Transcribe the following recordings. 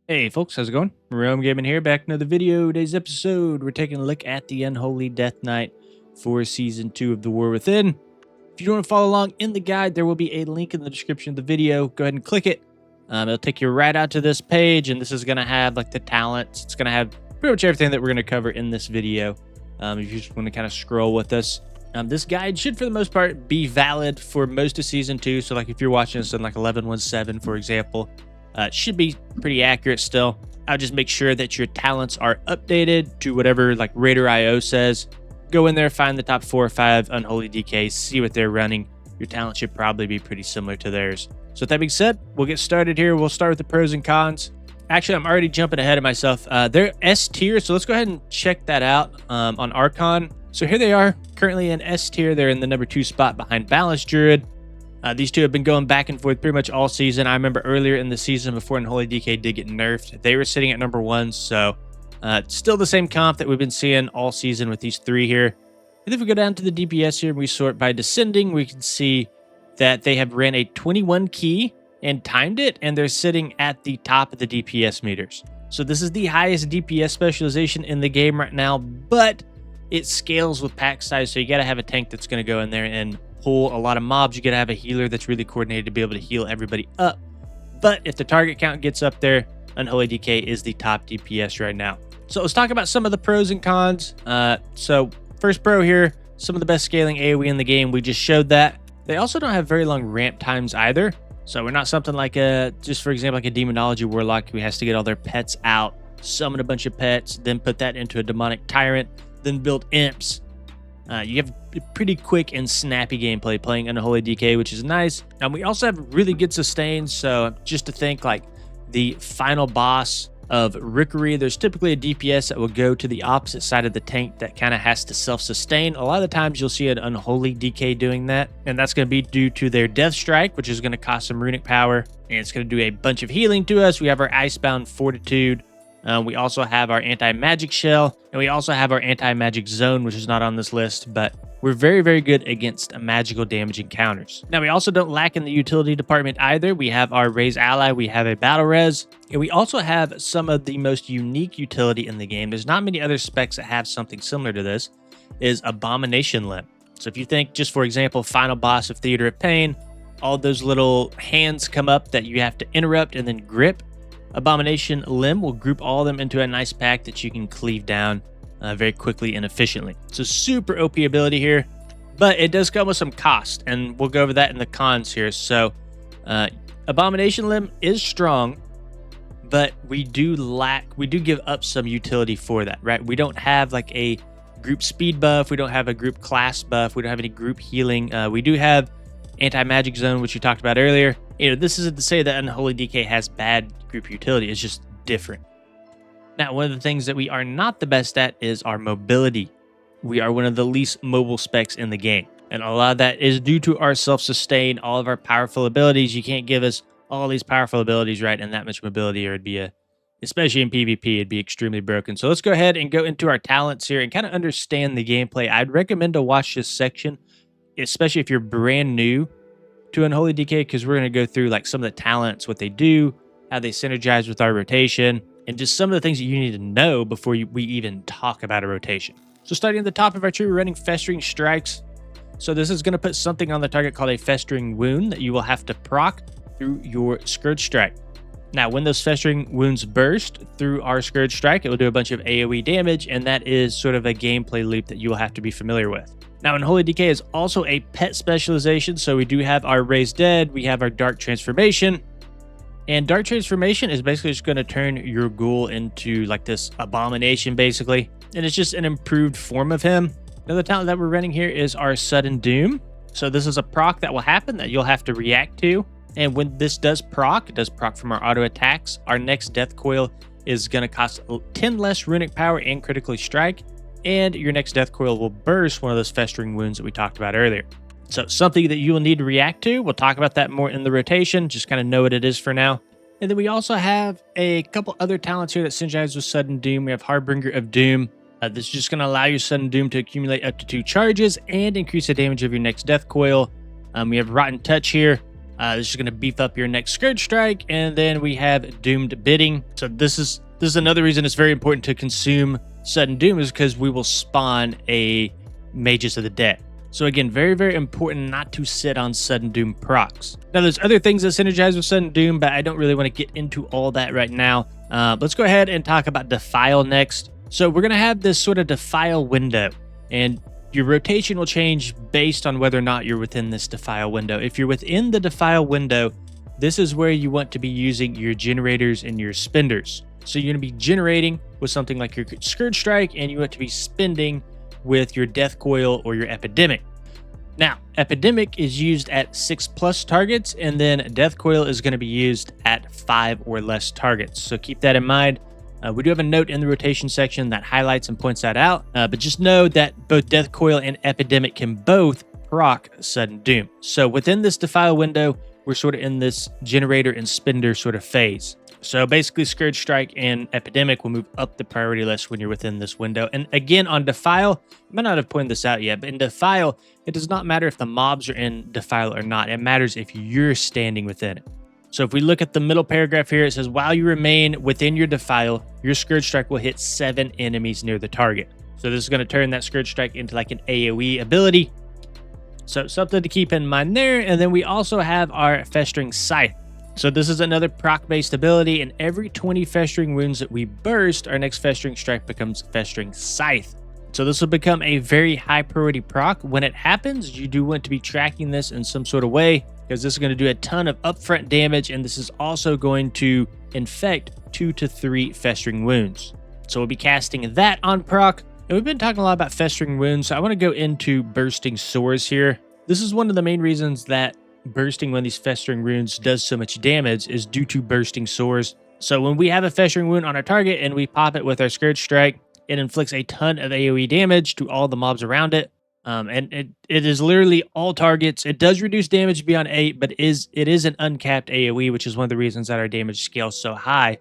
Hey folks, how's it going? Rome Gaming here, back in another video. Today's episode, we're taking a look at the Unholy Death Knight for Season 2 of The War Within. If you want to follow along in the guide, there will be a link in the description of the video. Go ahead and click it. It'll take you right out to this page, and this is going to have like the talents. It's going to have pretty much everything that we're going to cover in this video. If you just want to kind of scroll with us. This guide should, for the most part, be valid for most of Season 2. So like if you're watching this in like 11.17, for example, it should be pretty accurate still. I'll just make sure that your talents are updated to whatever like Raider IO says. Go in there, find the top 4 or 5 Unholy DKs, see what they're running. Your talent should probably be pretty similar to theirs. So with that being said, we'll get started here. We'll start with the pros and cons. Actually, I'm already jumping ahead of myself. They're S tier, so let's go ahead and check that out on Archon. So here they are, currently in S tier. They're in the number 2 spot behind Balance Druid. These two have been going back and forth pretty much all season. I remember earlier in the season before Unholy DK did get nerfed, they were sitting at number 1. So still the same comp that we've been seeing all season with these 3 here. And if we go down to the DPS here and we sort by descending, we can see that they have ran a 21 key and timed it, and they're sitting at the top of the DPS meters. So this is the highest DPS specialization in the game right now, but it scales with pack size. So you got to have a tank that's going to go in there and pull a lot of mobs. You got to have a healer that's really coordinated to be able to heal everybody up. But if the target count gets up there, Unholy DK is the top DPS right now. So let's talk about some of the pros and cons. So first pro here, some of the best scaling AoE in the game. We just showed that. They also don't have very long ramp times either. So we're not something like just for example, like a Demonology Warlock who has to get all their pets out, summon a bunch of pets, then put that into a Demonic Tyrant, then build imps. You have pretty quick and snappy gameplay playing Unholy DK, which is nice. And we also have really good sustains. So just to think like the final boss of Rickery, there's typically a DPS that will go to the opposite side of the tank that kind of has to self-sustain. A lot of the times you'll see an Unholy DK doing that. And that's going to be due to their Death Strike, which is going to cost some runic power. And it's going to do a bunch of healing to us. We have our Icebound Fortitude. We also have our anti-magic shell, and we also have our anti-magic zone, which is not on this list, but we're very, very good against magical damage encounters. Now, we also don't lack in the utility department either. We have our Raise Ally, we have a Battle Res, and we also have some of the most unique utility in the game. There's not many other specs that have something similar to this, is Abomination Limb. So if you think, just for example, final boss of Theater of Pain, all those little hands come up that you have to interrupt and then grip. Abomination Limb will group all of them into a nice pack that you can cleave down very quickly and efficiently. So super OP ability here, but it does come with some cost, and we'll go over that in the cons here. So Abomination Limb is strong, but we do give up some utility for that, right? We don't have like a group speed buff, we don't have a group class buff, we don't have any group healing. We do have anti-magic zone, which we talked about earlier. You know, this isn't to say that Unholy DK has bad group utility, it's just different. Now, one of the things that we are not the best at is our mobility. We are one of the least mobile specs in the game, and a lot of that is due to our self-sustain, all of our powerful abilities. You can't give us all these powerful abilities, right, and that much mobility, or it'd be especially in PvP, it'd be extremely broken. So let's go ahead and go into our talents here and kind of understand the gameplay. I'd recommend to watch this section, especially if you're brand new to Unholy DK, because we're going to go through like some of the talents, what they do, how they synergize with our rotation, and just some of the things that you need to know before we even talk about a rotation. So starting at the top of our tree, we're running Festering Strikes. So this is going to put something on the target called a Festering Wound that you will have to proc through your Scourge Strike. Now, when those Festering Wounds burst through our Scourge Strike, it will do a bunch of AoE damage, and that is sort of a gameplay loop that you will have to be familiar with. Now, Unholy DK is also a pet specialization, so we do have our Raise Dead, we have our Dark Transformation, and Dark Transformation is basically just going to turn your ghoul into like this abomination, basically, and it's just an improved form of him. Another talent that we're running here is our Sudden Doom. So this is a proc that will happen that you'll have to react to, and when this does proc, it does proc from our auto attacks. Our next Death Coil is going to cost 10 less runic power and critically strike, and your next Death Coil will burst one of those Festering Wounds that we talked about earlier. So something that you will need to react to. We'll talk about that more in the rotation. Just kind of know what it is for now. And then we also have a couple other talents here that synergize with Sudden Doom. We have Harbinger of Doom. This is just going to allow your Sudden Doom to accumulate up to 2 charges and increase the damage of your next Death Coil. We have Rotten Touch here. This is going to beef up your next Scourge Strike, and then we have Doomed Bidding. So this is another reason it's very important to consume Sudden Doom, is because we will spawn a Mages of the Dead. So again, very, very important not to sit on Sudden Doom procs. Now, there's other things that synergize with Sudden Doom, but I don't really want to get into all that right now. Let's go ahead and talk about Defile next. So we're going to have this sort of Defile window, and your rotation will change based on whether or not you're within this Defile window. If you're within the Defile window, this is where you want to be using your generators and your spenders. So you're going to be generating with something like your Scourge Strike, and you want to be spending with your Death Coil or your Epidemic. Now, Epidemic is used at 6+ targets, and then Death Coil is going to be used at 5 or less targets. So keep that in mind. We do have a note in the rotation section that highlights and points that out, but just know that both Death Coil and Epidemic can both proc Sudden Doom. So within this Defile window, we're sort of in this generator and spender sort of phase. So basically, Scourge Strike and Epidemic will move up the priority list when you're within this window. And again, on Defile, I might not have pointed this out yet, but in Defile, it does not matter if the mobs are in Defile or not. It matters if you're standing within it. So if we look at the middle paragraph here, it says, while you remain within your Defile, your Scourge Strike will hit 7 enemies near the target. So this is going to turn that Scourge Strike into like an AOE ability. So something to keep in mind there. And then we also have our Festering Scythe. So this is another proc-based ability, and every 20 Festering Wounds that we burst, our next Festering Strike becomes Festering Scythe. So this will become a very high priority proc. When it happens, you do want to be tracking this in some sort of way, because this is going to do a ton of upfront damage, and this is also going to infect 2 to 3 Festering Wounds. So we'll be casting that on proc. And we've been talking a lot about Festering Wounds, so I want to go into Bursting Sores here. This is one of the main reasons that bursting one of these Festering Wounds does so much damage, is due to Bursting Sores. So when we have a Festering Wound on our target and we pop it with our Scourge Strike, it inflicts a ton of AoE damage to all the mobs around it. And it is literally all targets. It does reduce damage beyond 8, but it is an uncapped AoE, which is one of the reasons that our damage scales so high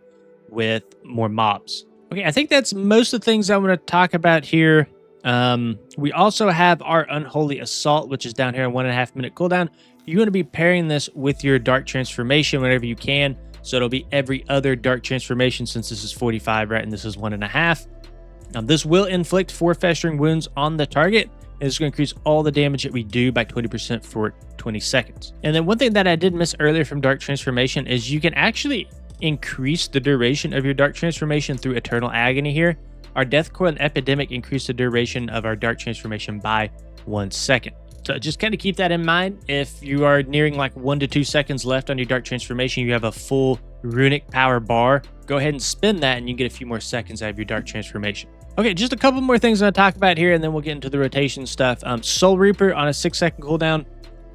with more mobs. Okay, I think that's most of the things I want to talk about here. We also have our Unholy Assault, which is down here on 1.5 minute cooldown. You want to be pairing this with your Dark Transformation whenever you can. So it'll be every other Dark Transformation, since this is 45, right? And this is 1.5. This will inflict 4 Festering Wounds on the target. And it's going to increase all the damage that we do by 20% for 20 seconds. And then one thing that I did miss earlier from Dark Transformation is you can actually increase the duration of your Dark Transformation through Eternal Agony here. Our Death Coil and Epidemic increase the duration of our Dark Transformation by 1 second. So just kind of keep that in mind. If you are nearing like 1 to 2 seconds left on your Dark Transformation, you have a full runic power bar, go ahead and spin that and you get a few more seconds out of your Dark Transformation. Okay, just a couple more things I'm going to talk about here, and then we'll get into the rotation stuff. Soul Reaper on a 6-second cooldown.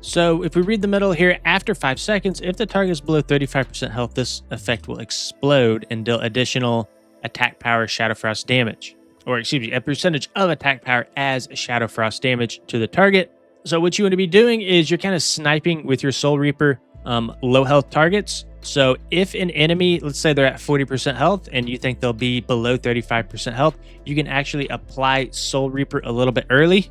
So if we read the middle here, after 5 seconds, if the target is below 35% health, this effect will explode and deal additional attack power Shadow Frost damage. Or excuse me, a percentage of attack power as Shadow Frost damage to the target. So what you want to be doing is you're kind of sniping with your Soul Reaper low health targets. So if an enemy, let's say they're at 40% health and you think they'll be below 35% health, you can actually apply Soul Reaper a little bit early.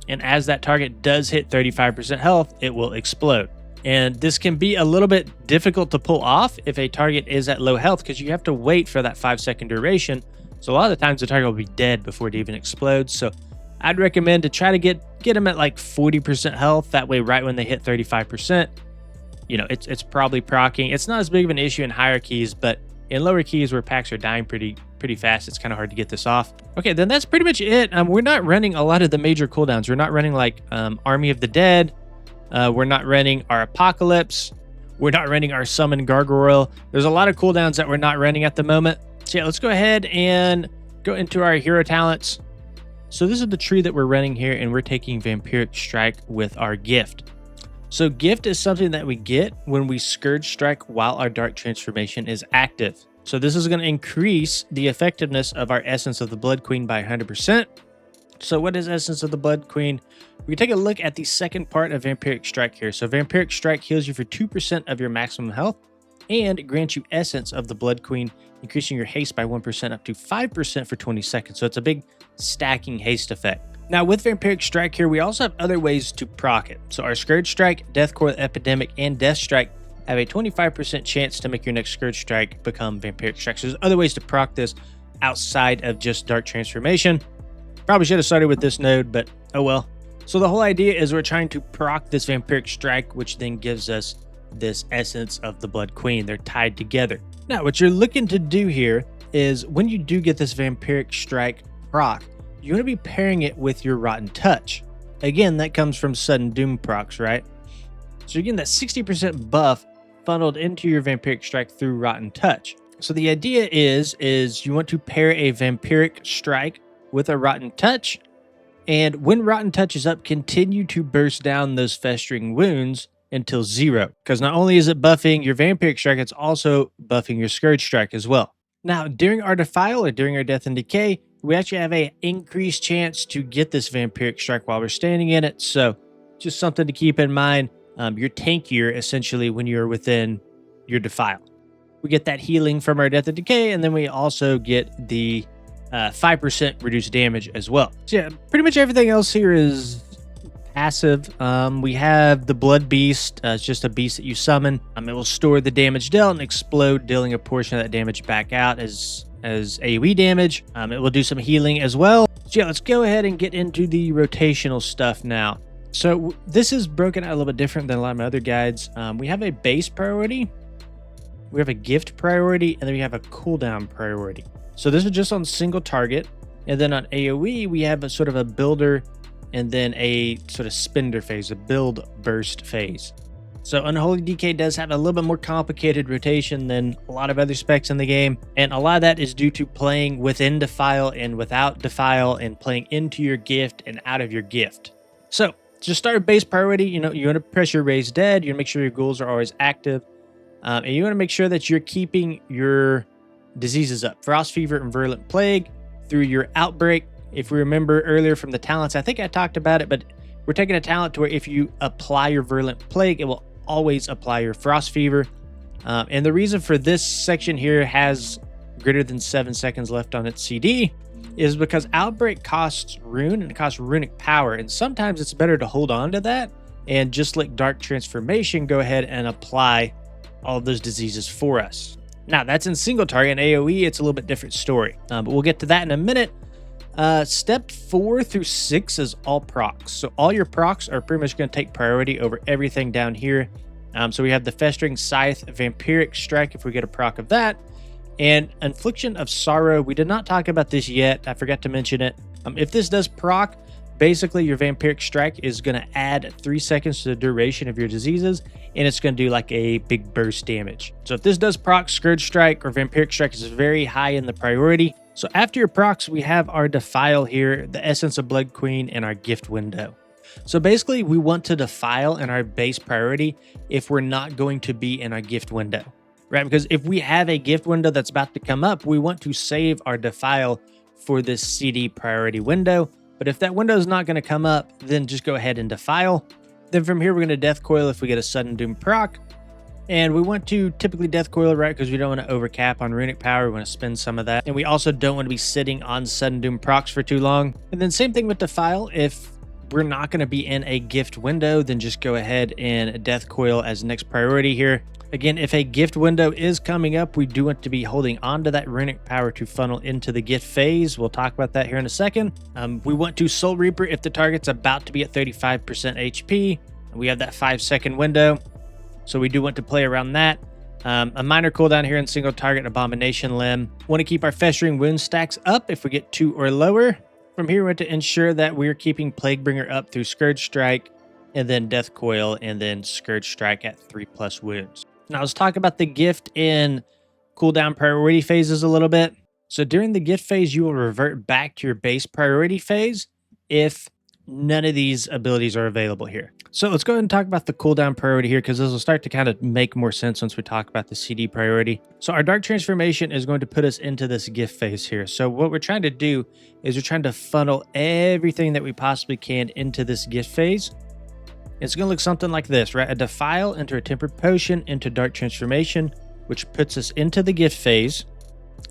And as that target does hit 35% health, it will explode. And this can be a little bit difficult to pull off if a target is at low health, because you have to wait for that 5-second duration. So a lot of the times the target will be dead before it even explodes. So I'd recommend to try to get them at like 40% health. That way, right when they hit 35%, you know, it's probably proccing. It's not as big of an issue in higher keys, but in lower keys where packs are dying pretty fast, it's kind of hard to get this off. Okay, then that's pretty much it. We're not running a lot of the major cooldowns. We're not running like Army of the Dead. We're not running our Apocalypse. We're not running our Summon Gargoyle. There's a lot of cooldowns that we're not running at the moment. So yeah, let's go ahead and go into our hero talents. So this is the tree that we're running here, and we're taking Vampiric Strike with our gift. So gift is something that we get when we Scourge Strike while our Dark Transformation is active. So this is going to increase the effectiveness of our Essence of the Blood Queen by 100%. So what is Essence of the Blood Queen? We take a look at the second part of Vampiric Strike here. So Vampiric Strike heals you for 2% of your maximum health and grants you Essence of the Blood Queen, increasing your haste by 1% up to 5% for 20 seconds. So it's a big stacking haste effect. Now with Vampiric Strike here, we also have other ways to proc it. So our Scourge Strike, Death Coil, Epidemic, and Death Strike have a 25% chance to make your next Scourge Strike become Vampiric Strike. So there's other ways to proc this outside of just Dark Transformation. Probably should have started with this node, but oh well. So the whole idea is we're trying to proc this Vampiric Strike, which then gives us this essence of the Blood Queen. They're tied together. Now, what you're looking to do here is when you do get this Vampiric Strike proc, you want to be pairing it with your Rotten Touch. Again, that comes from Sudden Doom procs, right? So you're getting that 60% buff funneled into your Vampiric Strike through Rotten Touch. So the idea is you want to pair a Vampiric Strike with a Rotten Touch, and when Rotten Touch is up, continue to burst down those festering wounds until 0. Because not only is it buffing your Vampiric Strike, it's also buffing your Scourge Strike as well. Now, during our Defile or during our Death and Decay, we actually have an increased chance to get this Vampiric Strike while we're standing in it. So just something to keep in mind. You're tankier essentially when you're within your Defile. We get that healing from our Death and Decay, and then we also get the 5% reduced damage as well. So yeah, pretty much everything else here is passive. We have the Blood Beast. It's just a beast that you summon. It will store the damage dealt and explode, dealing a portion of that damage back out as AOE damage. It will do some healing as well. So yeah, let's go ahead and get into the rotational stuff now. So this is broken out a little bit different than a lot of my other guides. We have a base priority, we have a gift priority, and then we have a cooldown priority. So this is just on single target. And then on AOE, we have a sort of a builder and then a sort of spender phase, a build burst phase. So Unholy DK does have a little bit more complicated rotation than a lot of other specs in the game. And a lot of that is due to playing within Defile and without Defile, and playing into your gift and out of your gift. So just start base priority. You want to press your Raise Dead. You want to make sure your ghouls are always active. And you want to make sure that you're keeping your diseases up. Frost Fever and Virulent Plague through your Outbreak. If we remember earlier from the talents, I think I talked about it, but we're taking a talent to where if you apply your Virulent Plague, it will always apply your Frost Fever. And the reason for this section here has greater than 7 seconds left on its CD is because Outbreak costs rune and it costs runic power. And sometimes it's better to hold on to that and just let Dark Transformation go ahead and apply all of those diseases for us. Now, that's in single target. In AOE, it's a little bit different story, but we'll get to that in a minute. Step 4 through 6 is all procs. So all your procs are pretty much going to take priority over everything down here. So we have the Festering Scythe, Vampiric Strike if we get a proc of that, and Infliction of Sorrow. We did not talk about this yet. I forgot to mention it. If this does proc, basically your Vampiric Strike is going to add 3 seconds to the duration of your diseases, and it's going to do like a big burst damage. So if this does proc, Scourge Strike or Vampiric Strike is very high in the priority. So after your procs, we have our Defile here, the Essence of Blood Queen, and our gift window. So basically, we want to Defile in our base priority if we're not going to be in our gift window, right? Because if we have a gift window that's about to come up, we want to save our Defile for this CD priority window. But if that window is not going to come up, then just go ahead and Defile. Then from here, we're going to Death Coil if we get a Sudden Doom proc. And we want to typically Death Coil, right? Because we don't want to overcap on runic power. We want to spend some of that. And we also don't want to be sitting on Sudden Doom procs for too long. And then same thing with Defile. If we're not going to be in a gift window, then just go ahead and Death Coil as next priority here. Again, if a gift window is coming up, we do want to be holding on to that runic power to funnel into the gift phase. We'll talk about that here in a second. We want to Soul Reaper if the target's about to be at 35% HP. We have that 5-second window, so we do want to play around that. A minor cooldown here in single target Abomination Limb. Want to keep our Festering Wound stacks up if we get 2 or lower. From here, we want to ensure that we're keeping Plaguebringer up through Scourge Strike, and then Death Coil, and then Scourge Strike at 3+ wounds. Now let's talk about the gift in cooldown priority phases a little bit. So during the gift phase, you will revert back to your base priority phase if none of these abilities are available here. So let's go ahead and talk about the cooldown priority here, because this will start to kind of make more sense once we talk about the CD priority. So our Dark Transformation is going to put us into this gift phase here. So what we're trying to do is we're trying to funnel everything that we possibly can into this gift phase. It's going to look something like this, right? A Defile into a Tempered Potion into Dark Transformation, which puts us into the gift phase.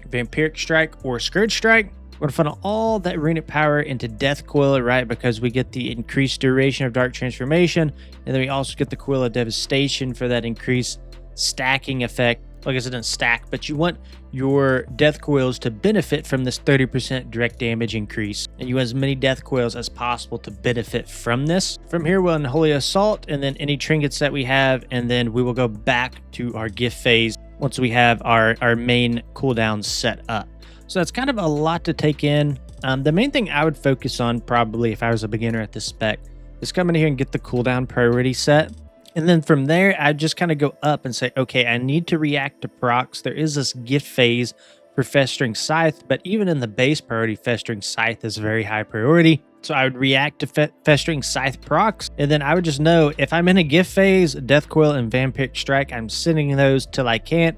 Vampiric Strike or Scourge Strike. We're going to funnel all that runic power into Death Coil, right? Because we get the increased duration of Dark Transformation. And then we also get the Coil of Devastation for that increased stacking effect. Like I said, it doesn't stack, but you want your Death Coils to benefit from this 30% direct damage increase. And you want as many Death Coils as possible to benefit from this. From here, we'll Unholy Assault and then any trinkets that we have. And then we will go back to our gift phase once we have our main cooldowns set up. So that's kind of a lot to take in. The main thing I would focus on probably if I was a beginner at this spec is come in here and get the cooldown priority set. And then from there, I'd just kind of go up and say, okay, I need to react to procs. There is this gift phase for Festering Scythe, but even in the base priority, Festering Scythe is very high priority. So I would react to Festering Scythe procs, and then I would just know if I'm in a gift phase, Death Coil and Vampiric Strike, I'm sending those till I can't.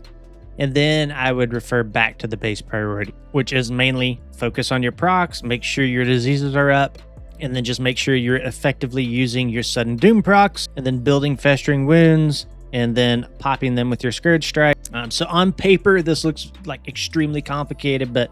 And then I would refer back to the base priority, which is mainly focus on your procs, make sure your diseases are up, and then just make sure you're effectively using your Sudden Doom procs, and then building Festering Wounds, and then popping them with your Scourge Strike. So on paper, this looks like extremely complicated, but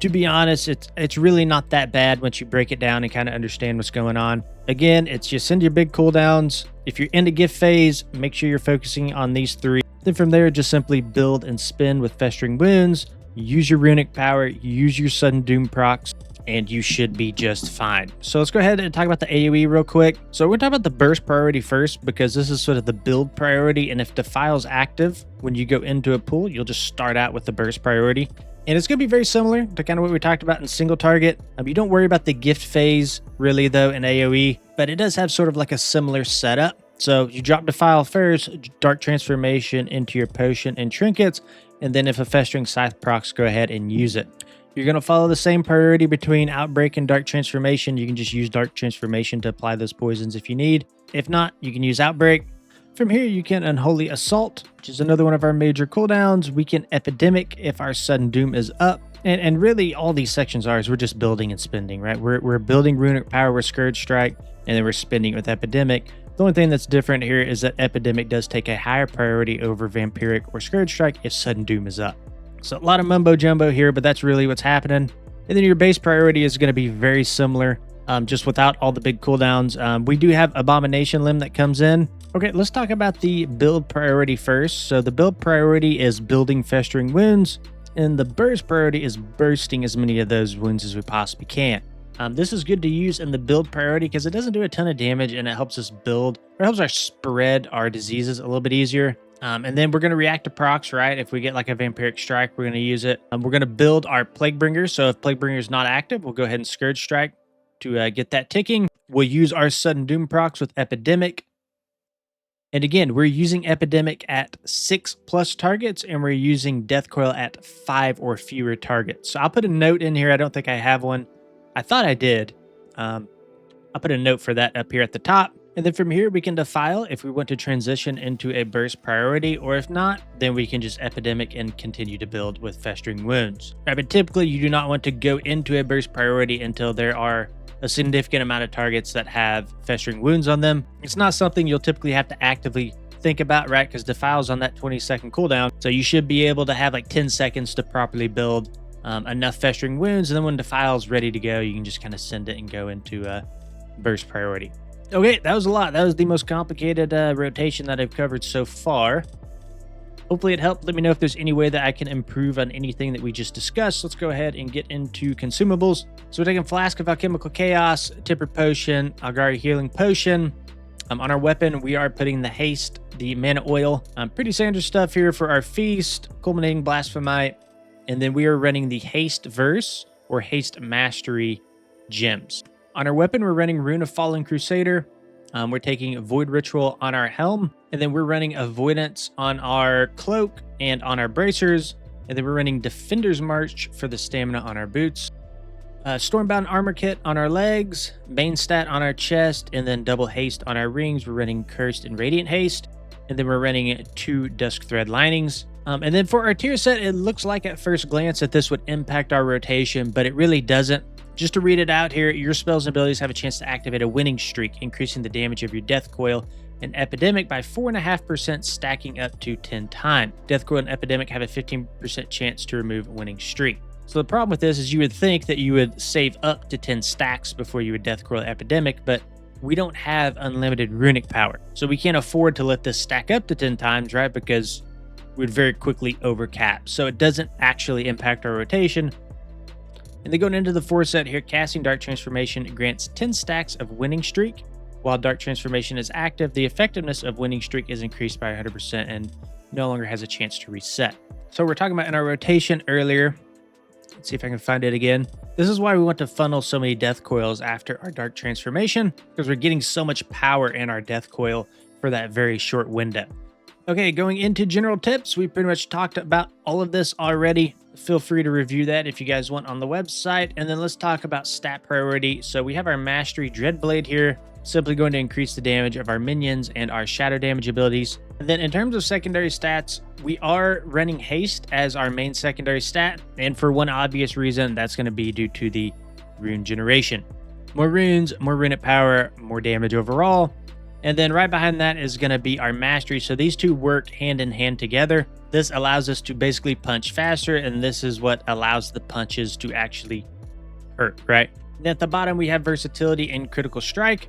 to be honest, it's really not that bad once you break it down and kind of understand what's going on. Again, it's just send your big cooldowns. If you're in the gift phase, make sure you're focusing on these three. Then from there, just simply build and spin with Festering Wounds, use your runic power, use your Sudden Doom procs, and you should be just fine. So let's go ahead and talk about the AOE real quick. So we're going to talk about the burst priority first, because this is sort of the build priority, and if Defile's active, when you go into a pool, you'll just start out with the burst priority. And it's going to be very similar to kind of what we talked about in single target. You don't worry about the gift phase really though in AOE, but it does have sort of like a similar setup. So you drop Defile first, Dark Transformation into your potion and trinkets, and then if a Festering Scythe procs, go ahead and use it. You're going to follow the same priority between Outbreak and Dark Transformation. You can just use Dark Transformation to apply those poisons if you need. If not, you can use Outbreak. From here, you can Unholy Assault, which is another one of our major cooldowns. We can Epidemic if our Sudden Doom is up. And really, all these sections are is we're just building and spending, right? We're building Runic Power with Scourge Strike, and then we're spending with Epidemic. The only thing that's different here is that Epidemic does take a higher priority over Vampiric or Scourge Strike if Sudden Doom is up. So a lot of mumbo jumbo here, but that's really what's happening. And then your base priority is going to be very similar, just without all the big cooldowns. We do have Abomination Limb that comes in. Okay, let's talk about the build priority first. So the build priority is building Festering Wounds, and the burst priority is bursting as many of those wounds as we possibly can. This is good to use in the build priority because it doesn't do a ton of damage, and it helps us build, or helps us spread our diseases a little bit easier. And then we're going to react to procs, right? If we get like a Vampiric Strike, we're going to use it. We're going to build our Plaguebringer. So if Plaguebringer is not active, we'll go ahead and Scourge Strike to get that ticking. We'll use our Sudden Doom procs with Epidemic. And again, we're using Epidemic at 6+ targets, and we're using Death Coil at 5 or fewer targets. So I'll put a note in here. I don't think I have one. I thought I did. I'll put a note for that up here at the top. And then from here, we can Defile if we want to transition into a burst priority, or if not, then we can just Epidemic and continue to build with Festering Wounds. Right, but typically, you do not want to go into a burst priority until there are a significant amount of targets that have Festering Wounds on them. It's not something you'll typically have to actively think about, right? Because Defile's on that 20-second cooldown, so you should be able to have like 10 seconds to properly build enough Festering Wounds, and then when Defile's ready to go, you can just kind of send it and go into a burst priority. Okay, that was a lot. That was the most complicated rotation that I've covered so far. Hopefully it helped. Let me know if there's any way that I can improve on anything that we just discussed. Let's go ahead and get into consumables. So we're taking Flask of Alchemical Chaos, Tipper Potion, Algari Healing Potion. On our weapon, we are putting the Haste, the Mana Oil. Pretty standard stuff here for our Feast, Culminating Blasphemite. And then we are running the Haste Verse or Haste Mastery gems. On our weapon, we're running Rune of Fallen Crusader. We're taking Void Ritual on our helm. And then we're running Avoidance on our cloak and on our bracers. And then we're running Defender's March for the stamina on our boots. Stormbound Armor Kit on our legs. Bane Stat on our chest. And then Double Haste on our rings. We're running Cursed and Radiant Haste. And then we're running 2 Dusk Thread Linings. And then for our tier set, it looks like at first glance that this would impact our rotation, but it really doesn't. Just to read it out here, your spells and abilities have a chance to activate a winning streak, increasing the damage of your Death Coil and Epidemic by 4.5%, stacking up to 10 times. Death Coil and Epidemic have a 15% chance to remove a winning streak. So the problem with this is you would think that you would save up to 10 stacks before you would Death Coil Epidemic, but we don't have unlimited runic power. So we can't afford to let this stack up to 10 times, right? Because we'd very quickly overcap. So it doesn't actually impact our rotation. And then going into the 4 set here, casting Dark Transformation grants 10 stacks of Winning Streak. While Dark Transformation is active, the effectiveness of Winning Streak is increased by 100% and no longer has a chance to reset. So we're talking about in our rotation earlier. Let's see if I can find it again. This is why we want to funnel so many Death Coils after our Dark Transformation, because we're getting so much power in our Death Coil for that very short window. Okay, going into general tips, we pretty much talked about all of this already. Feel free to review that if you guys want on the website. And then let's talk about stat priority. So we have our Mastery Dreadblade here, simply going to increase the damage of our minions and our shadow damage abilities. And then in terms of secondary stats, we are running haste as our main secondary stat. And for one obvious reason, that's going to be due to the rune generation. More runes, more runic power, more damage overall. And then right behind that is going to be our mastery. So these two work hand in hand together. This allows us to basically punch faster, and this is what allows the punches to actually hurt, right? And at the bottom, we have versatility and critical strike.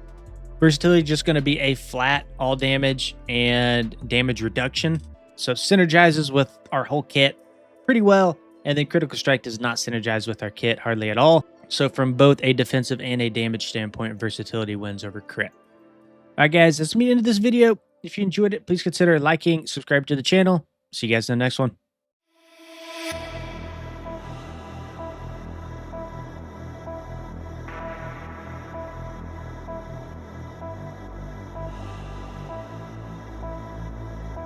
Versatility is just going to be a flat all damage and damage reduction. So synergizes with our whole kit pretty well. And then critical strike does not synergize with our kit hardly at all. So from both a defensive and a damage standpoint, versatility wins over crit. All right, guys, that's me into this video. If you enjoyed it, please consider liking, subscribe to the channel. See you guys in the next one.